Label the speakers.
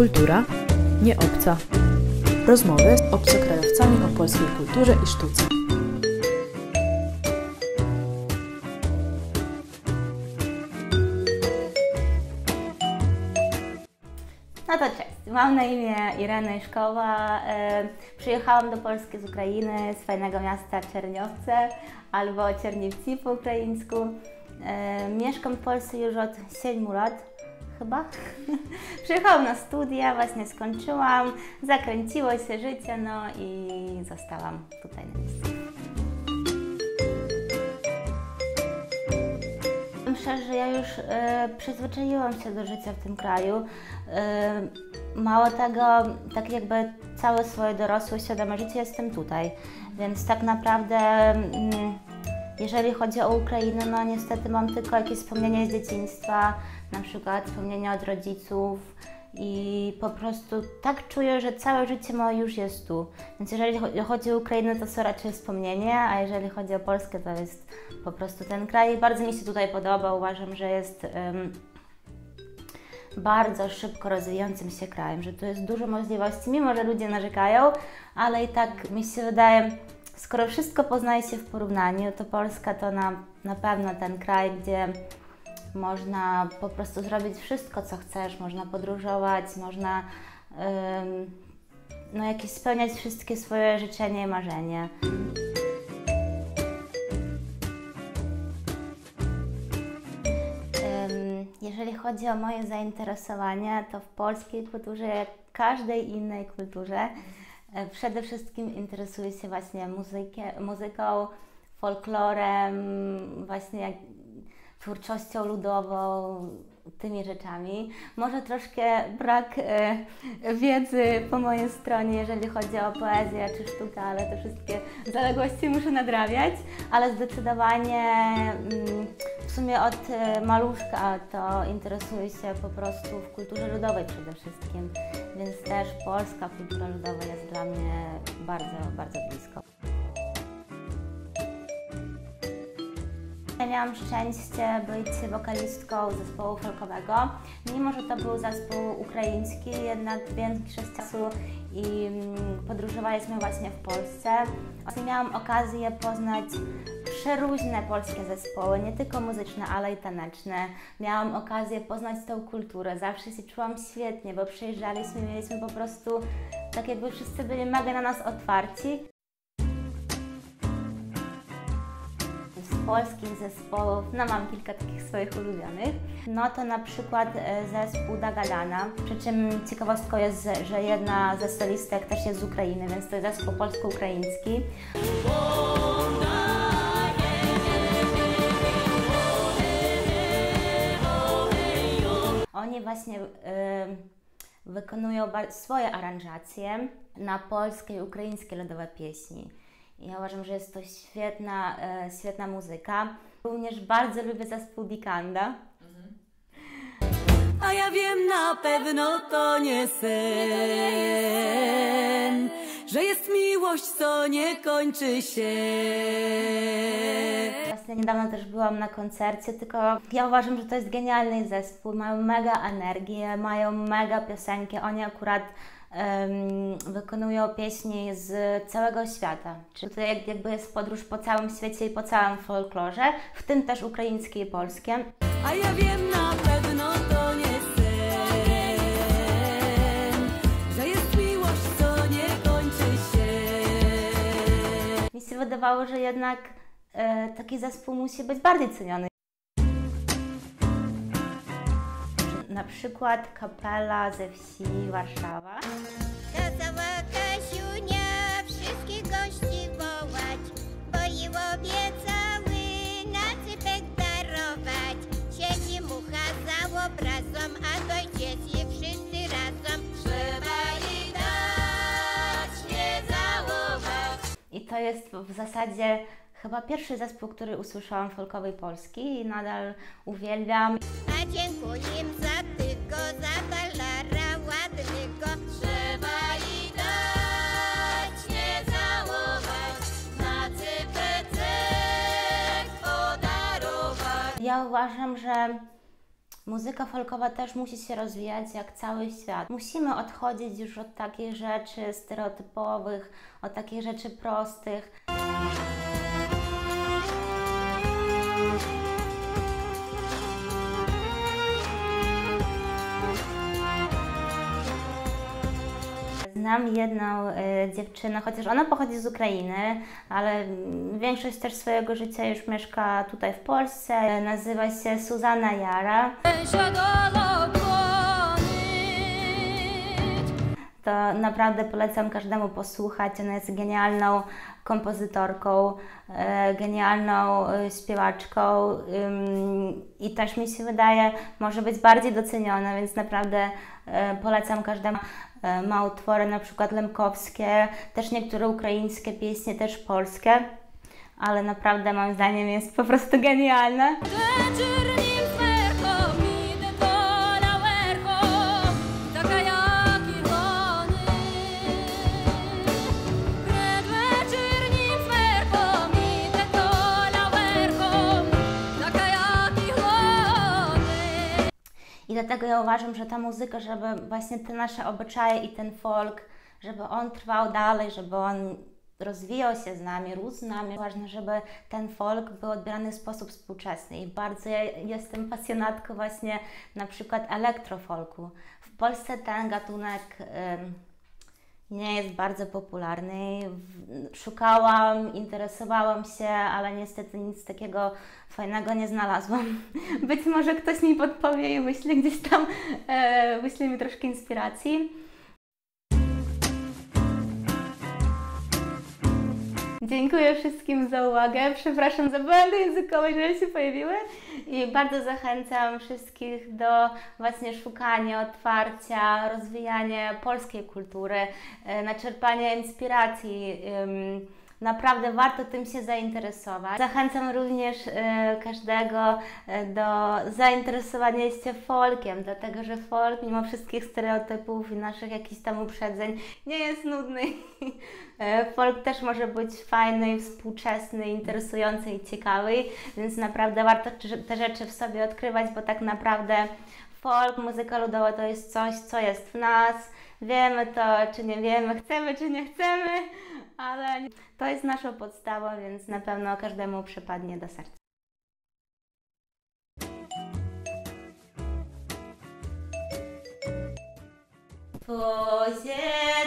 Speaker 1: Kultura nie obca. Rozmowy z obcokrajowcami o polskiej kulturze i sztuce.
Speaker 2: No to cześć, mam na imię Irena Iszkowa. Przyjechałam do Polski z Ukrainy, z fajnego miasta Czerniowce albo Czerniewci po ukraińsku. Mieszkam w Polsce już od 7 lat chyba. Przyjechałam na studia, właśnie skończyłam, zakręciło się życie, no i zostałam tutaj na miejscu. Myślę, że ja już przyzwyczaiłam się do życia w tym kraju. Mało tego, tak jakby całe swoje dorosłe, świadome życie jestem tutaj, więc tak naprawdę jeżeli chodzi o Ukrainę, no niestety mam tylko jakieś wspomnienia z dzieciństwa, na przykład wspomnienia od rodziców i po prostu tak czuję, że całe życie moje już jest tu. Więc jeżeli chodzi o Ukrainę, to są raczej wspomnienia, a jeżeli chodzi o Polskę, to jest po prostu ten kraj. Bardzo mi się tutaj podoba, uważam, że jest bardzo szybko rozwijającym się krajem, że tu jest dużo możliwości, mimo że ludzie narzekają, ale i tak mi się wydaje, skoro wszystko poznaje się w porównaniu, to Polska to na pewno ten kraj, gdzie można po prostu zrobić wszystko, co chcesz, można podróżować, można no jakieś spełniać wszystkie swoje życzenia i marzenia. Jeżeli chodzi o moje zainteresowania, to w polskiej kulturze, jak każdej innej kulturze, przede wszystkim interesuję się właśnie muzyką, folklorem, właśnie twórczością ludową, tymi rzeczami. Może troszkę brak wiedzy po mojej stronie, jeżeli chodzi o poezję czy sztukę, ale te wszystkie zaległości muszę nadrabiać, ale zdecydowanie w sumie od maluszka to interesuję się po prostu w kulturze ludowej przede wszystkim, więc też polska kultura ludowa jest dla mnie bardzo, bardzo blisko. Ja miałam szczęście być wokalistką zespołu folkowego. Mimo że to był zespół ukraiński, jednak większość czasu i podróżowaliśmy właśnie w Polsce. Miałam okazję poznać przeróżne polskie zespoły, nie tylko muzyczne, ale i taneczne. Miałam okazję poznać tą kulturę. Zawsze się czułam świetnie, bo przyjeżdżaliśmy, mieliśmy po prostu tak jakby wszyscy byli mega na nas otwarci. Z polskich zespołów, no mam kilka takich swoich ulubionych, no to na przykład zespół Dagadana, przy czym ciekawostką jest, że jedna ze solistek też jest z Ukrainy, więc to jest zespół polsko-ukraiński. Oni właśnie wykonują swoje aranżacje na polskie i ukraińskie ludowe pieśni. Ja uważam, że jest to świetna muzyka. Również bardzo lubię zespół Dikanda.
Speaker 3: A ja wiem, na pewno to nie sen, że jest miłość, co nie kończy się.
Speaker 2: Właśnie niedawno też byłam na koncercie, tylko ja uważam, że to jest genialny zespół. Mają mega energię, mają mega piosenki. Oni akurat wykonują pieśni z całego świata. Czyli to jakby jest podróż po całym świecie i po całym folklorze, w tym też ukraińskie i polskie.
Speaker 3: A ja wiem, na pewno to nie sen, że jest miłość, co nie kończy się.
Speaker 2: Mi się wydawało, że jednak taki zespół musi być bardziej ceniony. Na przykład kapela ze wsi Warszawa.
Speaker 4: Kazała Kasiunia wszystkich gości wołać, bo im obiecały na cypek darować. Siedzi mucha za obrazom, a dojdziecie wszyscy razem. Trzeba jej dać, nie żałować.
Speaker 2: I to jest w zasadzie chyba pierwszy zespół, który usłyszałam folkowej Polski i nadal uwielbiam.
Speaker 4: A dziękuję za tylko, za balara ładnego. Trzeba jej dać, nie żałować, na cypecek podarować.
Speaker 2: Ja uważam, że Muzyka folkowa też musi się rozwijać jak cały świat. Musimy odchodzić już od takich rzeczy stereotypowych, od takich rzeczy prostych. Znam jedną dziewczynę, chociaż ona pochodzi z Ukrainy, ale większość też swojego życia już mieszka tutaj w Polsce. Nazywa się Suzanna Jara. To naprawdę polecam każdemu posłuchać. Ona jest genialną kompozytorką, genialną śpiewaczką i też mi się wydaje, może być bardziej doceniona, więc naprawdę polecam każdemu. Ma utwory na przykład lemkowskie, też niektóre ukraińskie pieśni, też polskie, ale naprawdę moim zdaniem jest po prostu genialna. I dlatego ja uważam, że ta muzyka, żeby właśnie te nasze obyczaje i ten folk, żeby on trwał dalej, żeby on rozwijał się z nami, rósł z nami. Ważne, żeby ten folk był odbierany w sposób współczesny i bardzo ja jestem pasjonatką właśnie na przykład elektrofolku. W Polsce ten gatunek nie jest bardzo popularny. Szukałam, interesowałam się, ale niestety nic takiego fajnego nie znalazłam. Być może ktoś mi podpowie i wyśle gdzieś tam, wyśle mi troszkę inspiracji. Dziękuję wszystkim za uwagę. Przepraszam za błędy językowe, że się pojawiły. I bardzo zachęcam wszystkich do właśnie szukania, otwarcia, rozwijania polskiej kultury, naczerpania inspiracji. Naprawdę warto tym się zainteresować. Zachęcam również każdego do zainteresowania się folkiem, dlatego że folk mimo wszystkich stereotypów i naszych jakichś tam uprzedzeń nie jest nudny. Folk też może być fajny, współczesny, interesujący i ciekawy, więc naprawdę warto te rzeczy w sobie odkrywać, bo tak naprawdę folk, muzyka ludowa to jest coś, co jest w nas. Wiemy to, czy nie wiemy, chcemy, czy nie chcemy, ale to jest naszą podstawą, więc na pewno każdemu przypadnie do serca. Po ziemi